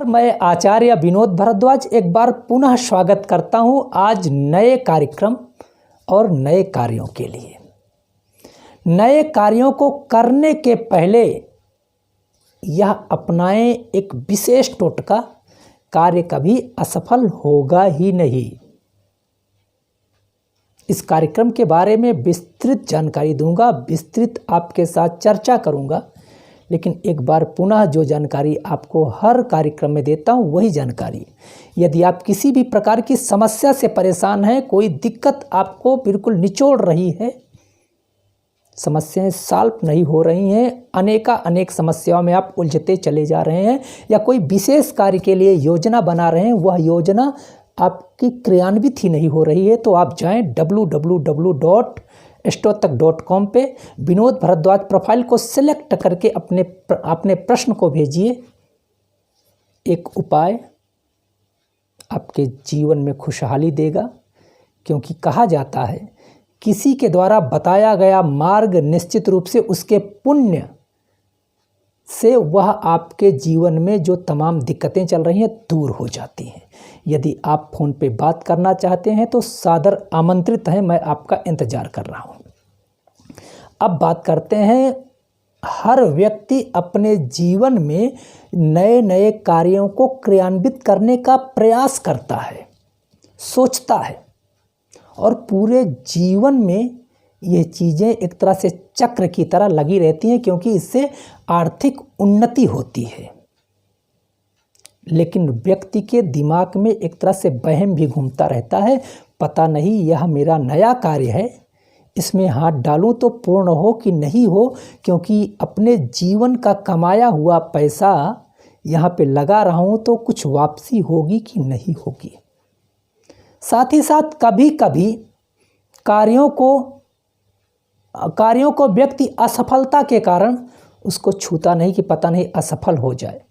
मैं आचार्य विनोद भारद्वाज एक बार पुनः स्वागत करता हूं आज नए कार्यक्रम और नए कार्यों के लिए। नए कार्यों को करने के पहले यह अपनाएं एक विशेष टोटका, कार्य कभी असफल होगा ही नहीं। इस कार्यक्रम के बारे में विस्तृत जानकारी दूंगा, विस्तृत आपके साथ चर्चा करूंगा, लेकिन एक बार पुनः जो जानकारी आपको हर कार्यक्रम में देता हूँ वही जानकारी। यदि आप किसी भी प्रकार की समस्या से परेशान हैं, कोई दिक्कत आपको बिल्कुल निचोड़ रही है, समस्याएं सॉल्व नहीं हो रही हैं, अनेक समस्याओं में आप उलझते चले जा रहे हैं, या कोई विशेष कार्य के लिए योजना बना रहे हैं, वह योजना आपकी क्रियान्वित ही नहीं हो रही है, तो आप जाएं www.stotak.com पे विनोद भारद्वाज प्रोफाइल को सिलेक्ट करके अपने प्रश्न को भेजिए। एक उपाय आपके जीवन में खुशहाली देगा, क्योंकि कहा जाता है किसी के द्वारा बताया गया मार्ग निश्चित रूप से उसके पुण्य से वह आपके जीवन में जो तमाम दिक्कतें चल रही हैं दूर हो जाती हैं। यदि आप फ़ोन पे बात करना चाहते हैं तो सादर आमंत्रित हैं, मैं आपका इंतज़ार कर रहा हूं। अब बात करते हैं, हर व्यक्ति अपने जीवन में नए नए कार्यों को क्रियान्वित करने का प्रयास करता है, सोचता है, और पूरे जीवन में ये चीज़ें एक तरह से चक्र की तरह लगी रहती हैं, क्योंकि इससे आर्थिक उन्नति होती है। लेकिन व्यक्ति के दिमाग में एक तरह से वहम भी घूमता रहता है, पता नहीं यह मेरा नया कार्य है, इसमें हाथ डालूं तो पूर्ण हो कि नहीं हो, क्योंकि अपने जीवन का कमाया हुआ पैसा यहाँ पे लगा रहा हूँ तो कुछ वापसी होगी कि नहीं होगी। साथ ही साथ कभी कभी कार्यों को व्यक्ति असफलता के कारण उसको छूता नहीं कि पता नहीं असफल हो जाए,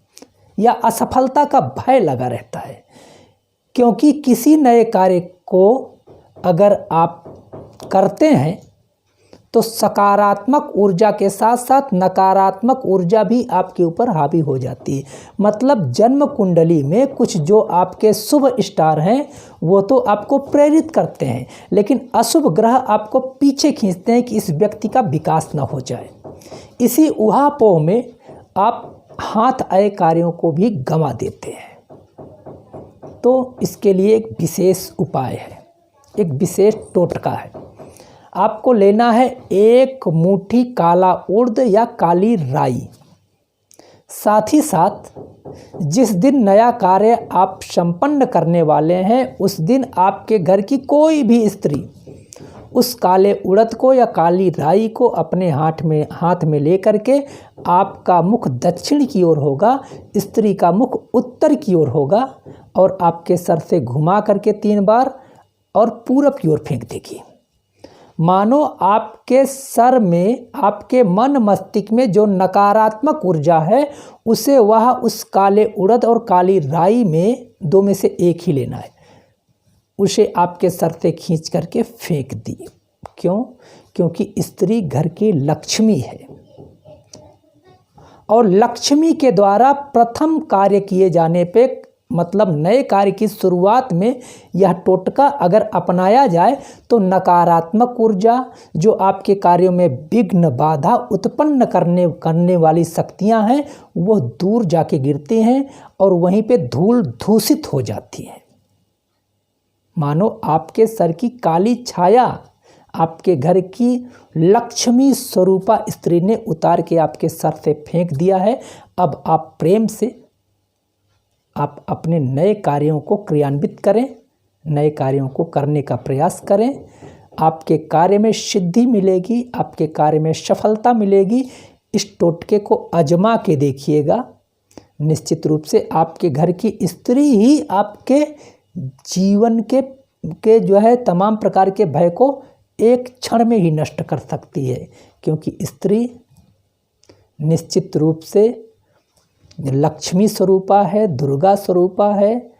या असफलता का भय लगा रहता है। क्योंकि किसी नए कार्य को अगर आप करते हैं तो सकारात्मक ऊर्जा के साथ साथ नकारात्मक ऊर्जा भी आपके ऊपर हावी हो जाती है। मतलब जन्म कुंडली में कुछ जो आपके शुभ स्टार हैं वो तो आपको प्रेरित करते हैं, लेकिन अशुभ ग्रह आपको पीछे खींचते हैं कि इस व्यक्ति का विकास न हो जाए। इसी उहापोह में आप हाथ आए कार्यों को भी गंवा देते हैं। तो इसके लिए एक विशेष उपाय है, एक विशेष टोटका है। आपको लेना है एक मुट्ठी काला उड़द या काली राई। साथ ही साथ जिस दिन नया कार्य आप संपन्न करने वाले हैं उस दिन आपके घर की कोई भी स्त्री उस काले उड़द को या काली राई को अपने हाथ में लेकर के, आपका मुख दक्षिण की ओर होगा, स्त्री का मुख उत्तर की ओर होगा, और आपके सर से घुमा करके 3 बार और पूरब की ओर फेंक देगी। मानो आपके सर में, आपके मन मस्तिष्क में जो नकारात्मक ऊर्जा है उसे वह उस काले उड़द और काली राई में 2 में से एक ही लेना है, उसे आपके सर से खींच करके फेंक दी। क्यों? क्योंकि स्त्री घर की लक्ष्मी है, और लक्ष्मी के द्वारा प्रथम कार्य किए जाने पे, मतलब नए कार्य की शुरुआत में यह टोटका अगर अपनाया जाए तो नकारात्मक ऊर्जा, जो आपके कार्यों में विघ्न बाधा उत्पन्न करने वाली शक्तियां हैं, वो दूर जाके गिरती हैं और वहीं पे धूल धूसित हो जाती हैं। मानो आपके सर की काली छाया आपके घर की लक्ष्मी स्वरूपा स्त्री ने उतार के आपके सर से फेंक दिया है। अब आप प्रेम से आप अपने नए कार्यों को क्रियान्वित करें, नए कार्यों को करने का प्रयास करें। आपके कार्य में सिद्धि मिलेगी, आपके कार्य में सफलता मिलेगी। इस टोटके को आजमा के देखिएगा, निश्चित रूप से आपके घर की स्त्री ही आपके जीवन के जो है तमाम प्रकार के भय को एक क्षण में ही नष्ट कर सकती है। क्योंकि स्त्री निश्चित रूप से लक्ष्मी स्वरूपा है, दुर्गा स्वरूपा है,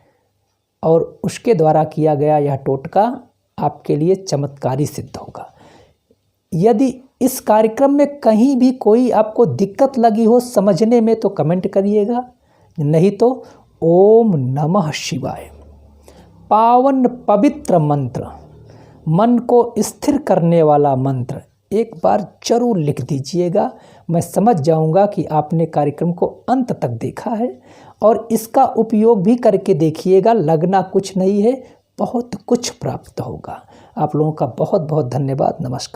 और उसके द्वारा किया गया यह टोटका आपके लिए चमत्कारी सिद्ध होगा। यदि इस कार्यक्रम में कहीं भी कोई आपको दिक्कत लगी हो समझने में तो कमेंट करिएगा, नहीं तो ओम नमः शिवाय। पावन पवित्र मंत्र, मन को स्थिर करने वाला मंत्र एक बार जरूर लिख दीजिएगा। मैं समझ जाऊंगा कि आपने कार्यक्रम को अंत तक देखा है और इसका उपयोग भी करके देखिएगा। लगना कुछ नहीं है, बहुत कुछ प्राप्त होगा। आप लोगों का बहुत बहुत धन्यवाद। नमस्कार।